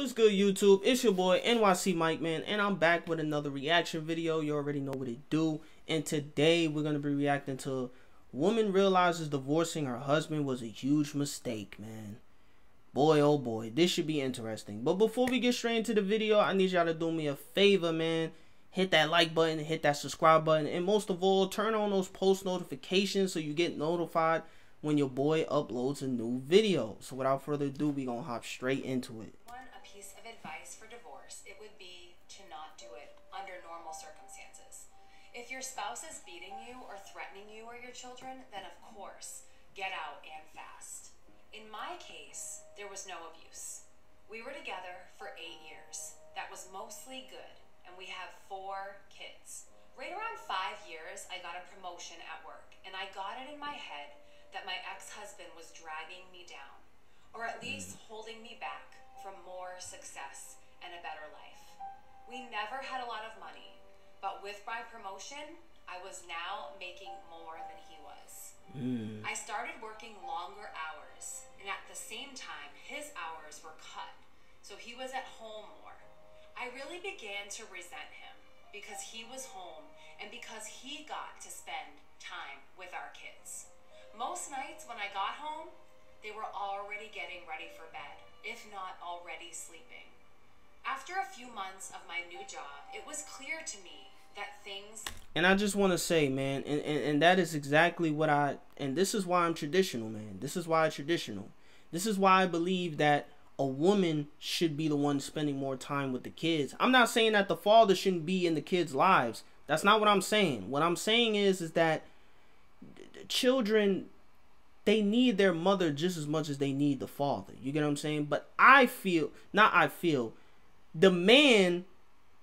What's good, YouTube? It's your boy NYC Mike, man, and I'm back with another reaction video. You already know what it do. And today we're gonna be reacting to woman realizes divorcing her husband was a huge mistake, man. Boy, oh boy, this should be interesting. But before we get straight into the video, I need y'all to do me a favor, man. Hit that like button, hit that subscribe button, and most of all, turn on those post notifications so you get notified when your boy uploads a new video. So without further ado, we gonna hop straight into it. A piece of advice for divorce, it would be to not do it under normal circumstances. If your spouse is beating you or threatening you or your children, then of course, get out and fast. In my case, there was no abuse. We were together for 8 years. That was mostly good, and we have 4 kids. Right around 5 years, I got a promotion at work, and I got it in my head that my ex-husband was dragging me down, or at least holding me back from more success and a better life. We never had a lot of money, but with my promotion, I was now making more than he was. I started working longer hours, and at the same time, his hours were cut, so he was at home more. I really began to resent him because he was home and because he got to spend time with our kids. Most nights when I got home, they were already getting ready for bed, if not already sleeping. After a few months of my new job, it was clear to me that things... And I just want to say, man, and that is exactly what and this is why I'm traditional, man. This is why I'm traditional. This is why I believe that a woman should be the one spending more time with the kids. I'm not saying that the father shouldn't be in the kids' lives. That's not what I'm saying. What I'm saying is that children, they need their mother just as much as they need the father. You get what I'm saying? But the man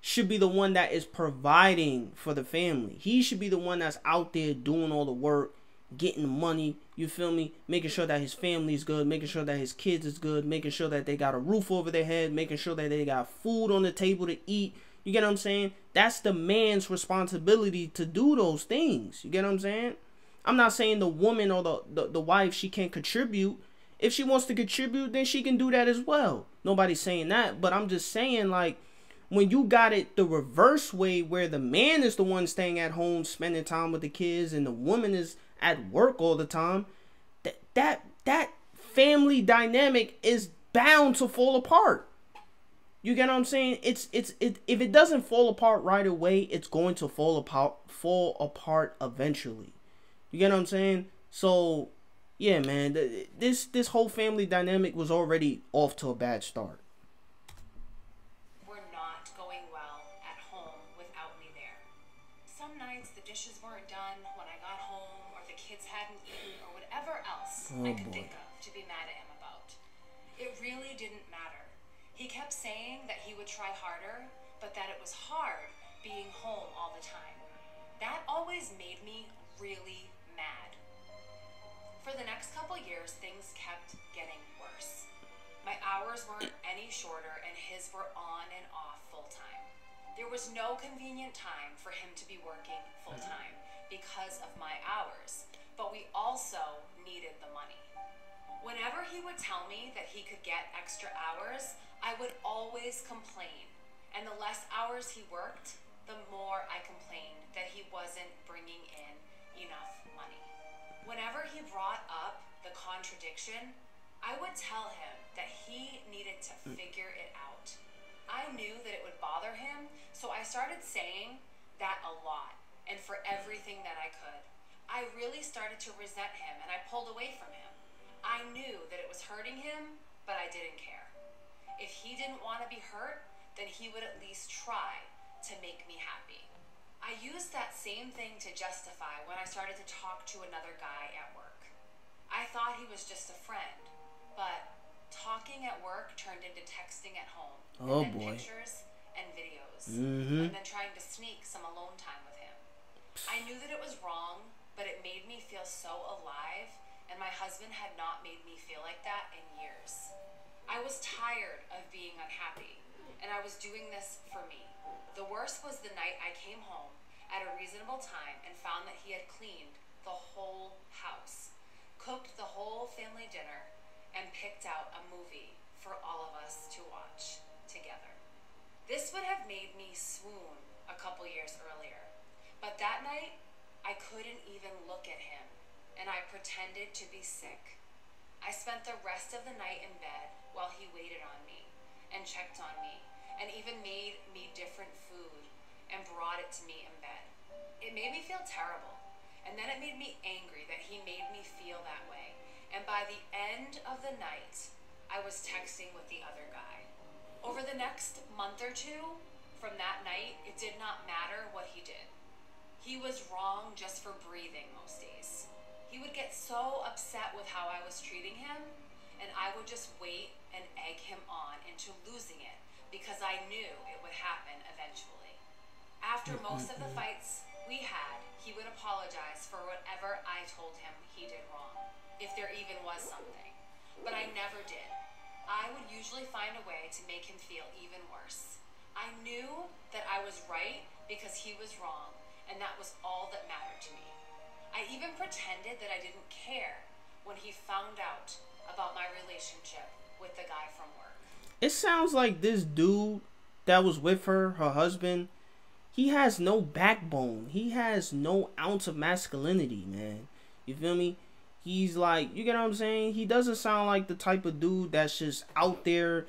should be the one that is providing for the family. He should be the one that's out there doing all the work, getting the money, you feel me? Making sure that his family is good, making sure that his kids is good, making sure that they got a roof over their head, making sure that they got food on the table to eat. You get what I'm saying? That's the man's responsibility to do those things. You get what I'm saying? I'm not saying the woman or the wife, she can't contribute. If she wants to contribute, then she can do that as well. Nobody's saying that. But I'm just saying, like, when you got it the reverse way where the man is the one staying at home, spending time with the kids, and the woman is at work all the time, that family dynamic is bound to fall apart. You get what I'm saying? If it doesn't fall apart right away, it's going to fall apart eventually. You get what I'm saying? So, yeah, man, this whole family dynamic was already off to a bad start. We're not going well at home without me there. Some nights the dishes weren't done when I got home, or the kids hadn't eaten, or whatever else I could think of to be mad at him about. It really didn't matter. He kept saying that he would try harder, but that it was hard being home all the time. That always made me really mad. For the next couple years, things kept getting worse. My hours weren't any shorter, and his were on and off full-time. There was no convenient time for him to be working full-time because of my hours, but we also needed the money. Whenever he would tell me that he could get extra hours, I would always complain, and the less hours he worked, the more I complained that he wasn't bringing in enough money. Whenever he brought up the contradiction, I would tell him that he needed to figure it out. I knew that it would bother him, so I started saying that a lot, and for everything that I could. I really started to resent him, and I pulled away from him. I knew that it was hurting him, but I didn't care. If he didn't want to be hurt, then he would at least try to make me happy. I used that same thing to justify when I started to talk to another guy at work. I thought he was just a friend, but talking at work turned into texting at home, and then pictures and videos, and then trying to sneak some alone time with him. I knew that it was wrong, but it made me feel so alive, and my husband had not made me feel like that in years. I was tired of being unhappy, and I was doing this for me. The worst was the night I came home at a reasonable time and found that he had cleaned the whole house, cooked the whole family dinner, and picked out a movie for all of us to watch. This would have made me swoon a couple years earlier. But that night, I couldn't even look at him, and I pretended to be sick. I spent the rest of the night in bed while he waited on me and checked on me and even made me different food and brought it to me in bed. It made me feel terrible, and then it made me angry that he made me feel that way. And by the end of the night, I was texting with the other guy. Over the next month or two from that night, it did not matter what he did. He was wrong just for breathing most days. He would get so upset with how I was treating him, and I would just wait and egg him on into losing it because I knew it would happen eventually. After most of the fights we had, he would apologize for whatever I told him he did wrong, if there even was something. But I never did. I would usually find a way to make him feel even worse. I knew that I was right because he was wrong, and that was all that mattered to me. I even pretended that I didn't care when he found out about my relationship with the guy from work. It sounds like this dude that was with her, her husband, he has no backbone. He has no ounce of masculinity, man. You feel me? He's like, you get what I'm saying? He doesn't sound like the type of dude that's just out there,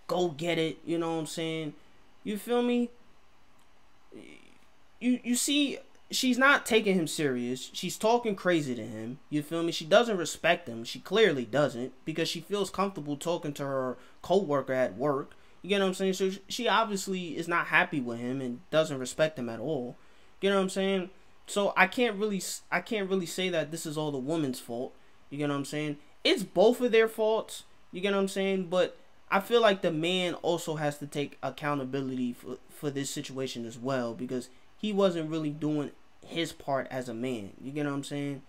go get it, you know what I'm saying? You feel me? You see, she's not taking him serious. She's talking crazy to him. You feel me? She doesn't respect him. She clearly doesn't, because she feels comfortable talking to her co-worker at work. You get what I'm saying? So she obviously is not happy with him and doesn't respect him at all. You know what I'm saying? So I can't really say that this is all the woman's fault. You get what I'm saying? It's both of their faults. You get what I'm saying? But I feel like the man also has to take accountability for this situation as well, because he wasn't really doing his part as a man. You get what I'm saying?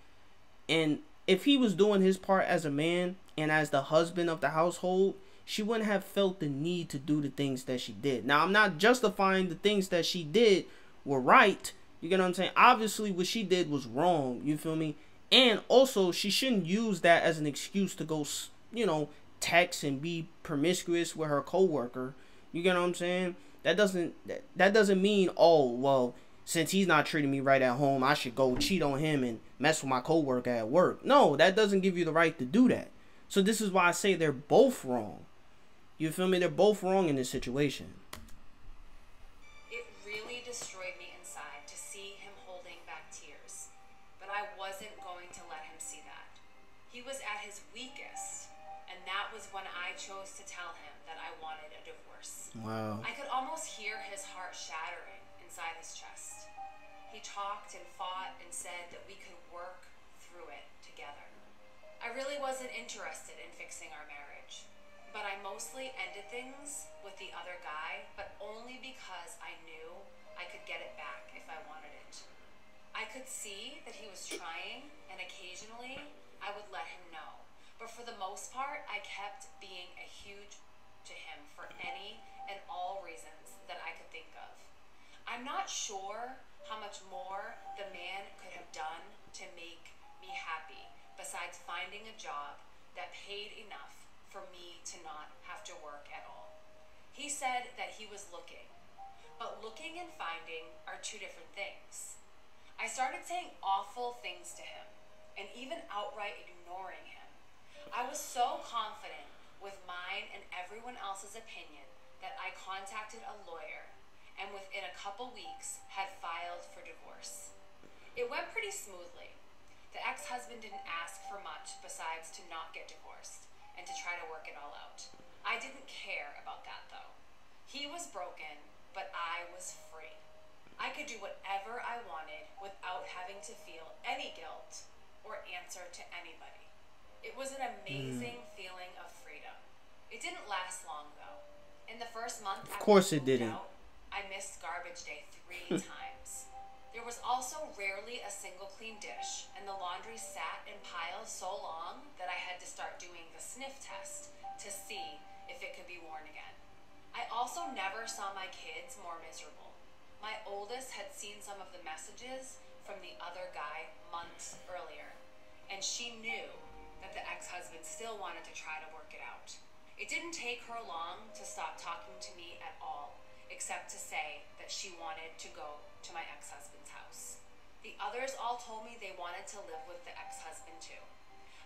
And if he was doing his part as a man and as the husband of the household, she wouldn't have felt the need to do the things that she did. Now, I'm not justifying the things that she did were right. You get what I'm saying? Obviously, what she did was wrong. You feel me? And also, she shouldn't use that as an excuse to go, you know, text and be promiscuous with her coworker. You get what I'm saying? That doesn't mean, oh, well, since he's not treating me right at home, I should go cheat on him and mess with my coworker at work. No, that doesn't give you the right to do that. So this is why I say they're both wrong. You feel me? They're both wrong in this situation. It really destroyed me inside to see him holding back tears, but I wasn't going to let him see that. He was at his weakest, and that was when I chose to tell him that I wanted a divorce. Wow. I could almost hear his heart shattering inside his chest. He talked and fought and said that we could work through it together. I really wasn't interested in fixing our marriage, but I mostly ended things with the other guy, but only because I knew I could get it back if I wanted it. I could see that he was trying, and occasionally I would let him know. But for the most part, I kept being a huge to him for any and all reasons that I could think of. I'm not sure how much more the man could have done to make me happy besides finding a job that paid enough for me to not have to work at all. He said that he was looking, but looking and finding are two different things. I started saying awful things to him and even outright ignoring him. I was so confident with mine and everyone else's opinion that I contacted a lawyer and within a couple weeks had filed for divorce. It went pretty smoothly. The ex-husband didn't ask for much besides to not get divorced and to try to work it all out. I didn't care about that though. He was broken, but I was free. I could do whatever I wanted without having to feel any guilt or answer to anybody. It was an amazing feeling of freedom. It didn't last long though. In the first month of course it didn't. I missed garbage day 3 times. There was also rarely a single clean dish, and the laundry sat in piles so long that I had to start doing the sniff test to see if it could be worn again. I also never saw my kids more miserable. My oldest had seen some of the messages from the other guy months earlier, and she knew that the ex-husband still wanted to try to work it out. It didn't take her long to stop talking to me at all, except to say that she wanted to go to my ex-husband's house. The others all told me they wanted to live with the ex-husband too.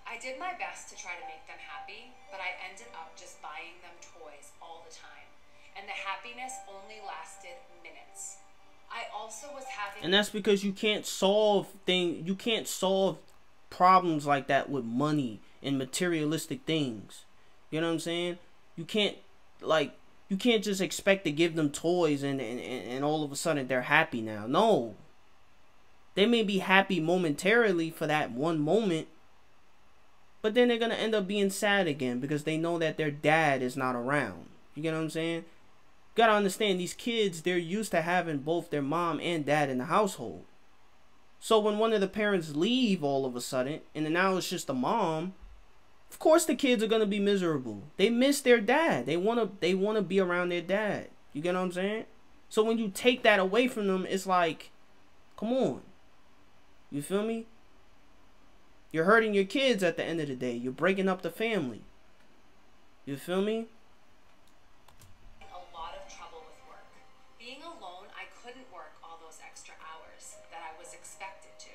I did my best to try to make them happy, but I ended up just buying them toys all the time. And the happiness only lasted minutes. I also was having... And that's because you can't solve problems like that with money and materialistic things. You know what I'm saying? You can't just expect to give them toys and all of a sudden they're happy now. No. They may be happy momentarily for that one moment, but then they're going to end up being sad again because they know that their dad is not around. You get what I'm saying? You got to understand, these kids, they're used to having both their mom and dad in the household. So when one of the parents leave all of a sudden, and then now it's just the mom, of course the kids are going to be miserable. They miss their dad. They want to be around their dad. You get what I'm saying? So when you take that away from them, it's like, come on. You feel me? You're hurting your kids at the end of the day. You're breaking up the family. You feel me? A lot of trouble with work. Being alone, I couldn't work all those extra hours that I was expected to.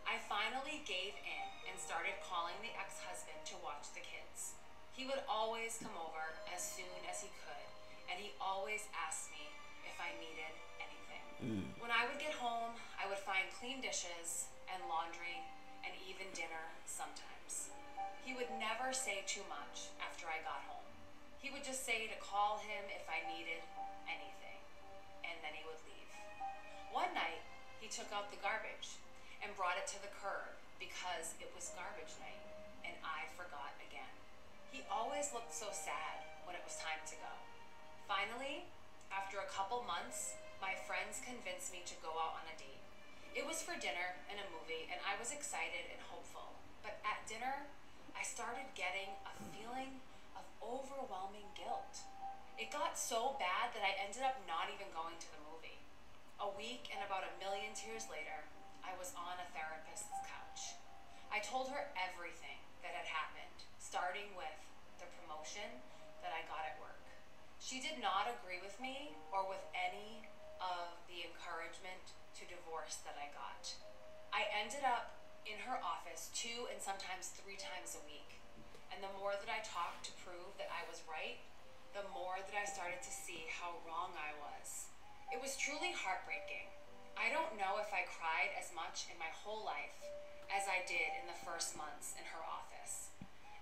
I finally gave in and started calling the ex-husband to watch the kids. He would always come over as soon as he could, and he always asked me if I needed anything. When I would get home, I would find clean dishes and laundry and even dinner sometimes. He would never say too much after I got home. He would just say to call him if I needed anything, and then he would leave. One night, he took out the garbage and brought it to the curb because it was garbage night, and I forgot again. He always looked so sad when it was time to go. Finally, after a couple months, my friends convinced me to go out on a date. It was for dinner and a movie, and I was excited and hopeful. But at dinner, I started getting a feeling of overwhelming guilt. It got so bad that I ended up not even going to the movie. A week and about 1 million tears later, I was on a therapist's couch. I told her everything that had happened, starting with the promotion that I got at work. She did not agree with me or with any of the encouragement to divorce that I got. I ended up in her office 2 and sometimes 3 times a week. And the more that I talked to prove that I was right, the more that I started to see how wrong I was. It was truly heartbreaking. I don't know if I cried as much in my whole life as I did in the first months in her office.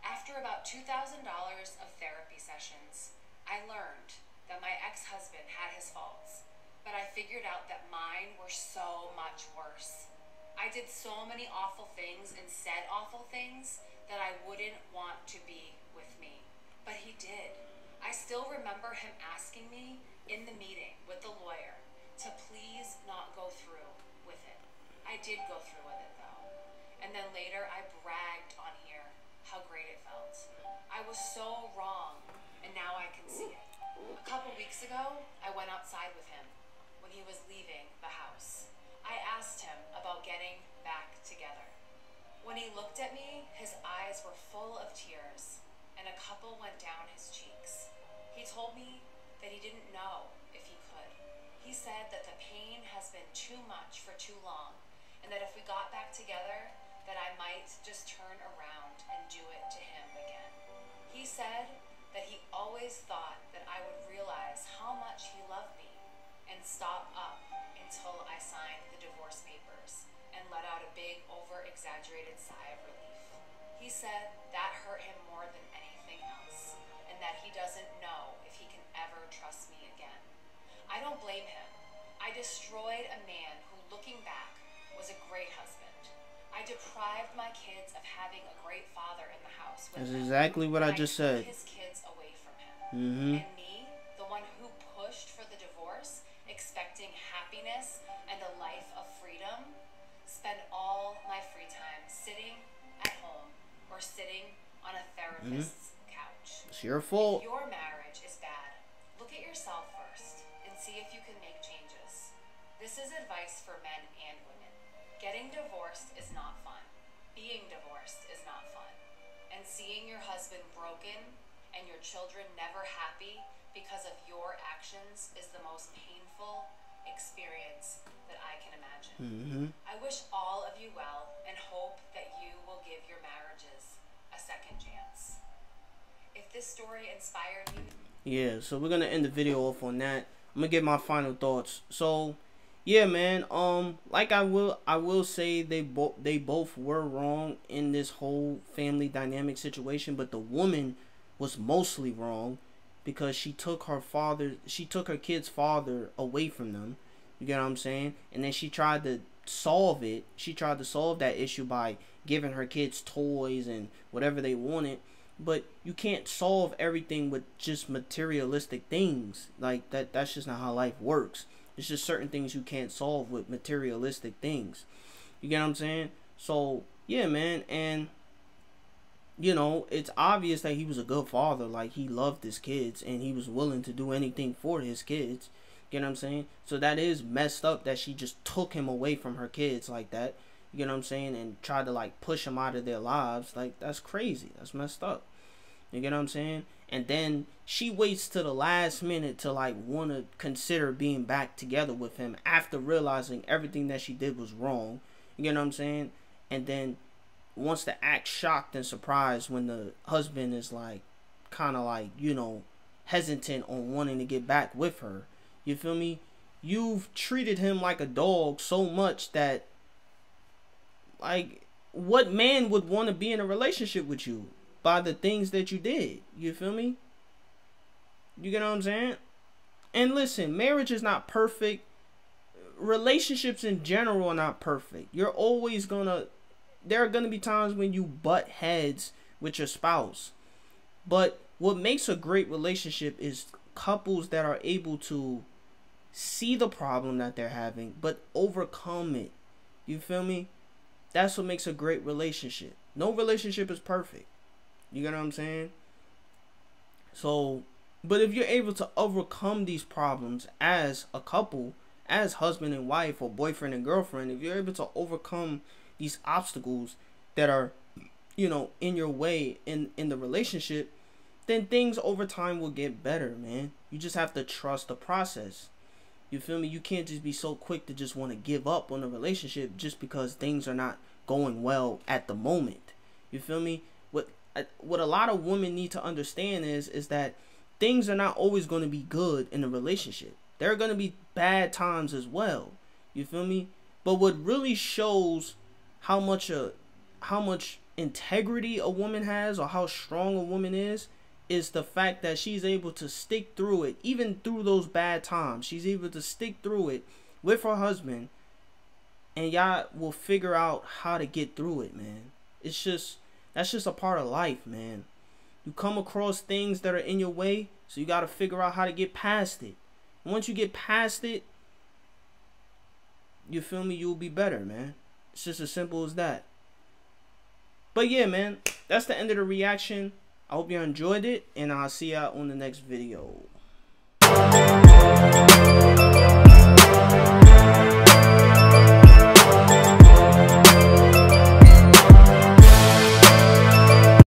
After about $2,000 of therapy sessions, I learned that my ex-husband had his faults, but I figured out that mine were so much worse. I did so many awful things and said awful things that I wouldn't want to be with me. But he did. I still remember him asking me in the meeting with the lawyer to please not go through with it. I did go through with it though. And then later I bragged on here how great it felt. I was so wrong, and now I can see it. A couple weeks ago, I went outside with him when he was leaving the house. I asked him about getting back together. When he looked at me, his eyes were full of tears, and a couple went down his cheeks. He told me that he didn't know if he could. He said that the pain has been too much for too long, and that if we got back together, that I might just turn around and do it to him again. He said that he always thought that I would realize how much he loved me and stop up until I signed the divorce papers and let out a big, over-exaggerated sigh of relief. He said that hurt him more than anything else, and that he doesn't know if he can ever trust me again. I don't blame him. I destroyed a man who, looking back, was a great husband. I deprived my kids of having a great father in the house with That's them, exactly what I just said. his kids away from him. Mm-hmm. And me, the one who pushed for the divorce, expecting happiness and a life of freedom, spend all my free time sitting at home or sitting on a therapist's couch. It's your fault. If your marriage is bad, look at yourself first and see if you can make changes. This is advice for men and women. Getting divorced is not fun. Being divorced is not fun. And seeing your husband broken and your children never happy because of your actions is the most painful experience that I can imagine. I wish all of you well and hope that you will give your marriages a second chance. If this story inspired you... Yeah, so we're gonna end the video off on that. I'm gonna get my final thoughts. So yeah, man, like I will say they both were wrong in this whole family dynamic situation, but the woman was mostly wrong because she took her kid's father away from them. You get what I'm saying? And then she tried to solve it. She tried to solve that issue by giving her kids toys and whatever they wanted. But you can't solve everything with just materialistic things. Like that's just not how life works. It's just certain things you can't solve with materialistic things. You get what I'm saying? So yeah, man, and you know, it's obvious that he was a good father. Like, he loved his kids and he was willing to do anything for his kids. You know what I'm saying? So that is messed up that she just took him away from her kids like that. You know what I'm saying? And tried to like push him out of their lives. Like, that's crazy. That's messed up. You get what I'm saying? And then she waits to the last minute to like want to consider being back together with him after realizing everything that she did was wrong. You get what I'm saying? And then wants to act shocked and surprised when the husband is like kind of like, you know, hesitant on wanting to get back with her. You feel me? You've treated him like a dog so much that, like, what man would want to be in a relationship with you by the things that you did? You feel me? You get what I'm saying? And listen, marriage is not perfect. Relationships in general are not perfect. You're always gonna... There are going to be times when you butt heads with your spouse. But what makes a great relationship is couples that are able to see the problem that they're having, but overcome it. You feel me? That's what makes a great relationship. No relationship is perfect. You get what I'm saying? So, but if you're able to overcome these problems as a couple, as husband and wife or boyfriend and girlfriend, if you're able to overcome these obstacles that are, you know, in your way in the relationship, then things over time will get better, man. You just have to trust the process. You feel me? You can't just be so quick to just want to give up on a relationship just because things are not going well at the moment. You feel me? What a lot of women need to understand is that things are not always going to be good in a relationship. There are going to be bad times as well. You feel me? But what really shows how much integrity a woman has, or how strong a woman is the fact that she's able to stick through it, even through those bad times. She's able to stick through it with her husband, and y'all will figure out how to get through it, man. That's just a part of life, man. You come across things that are in your way, so you got to figure out how to get past it. And once you get past it, you feel me, you'll be better, man. It's just as simple as that. But yeah, man, that's the end of the reaction. I hope you enjoyed it, and I'll see y'all on the next video.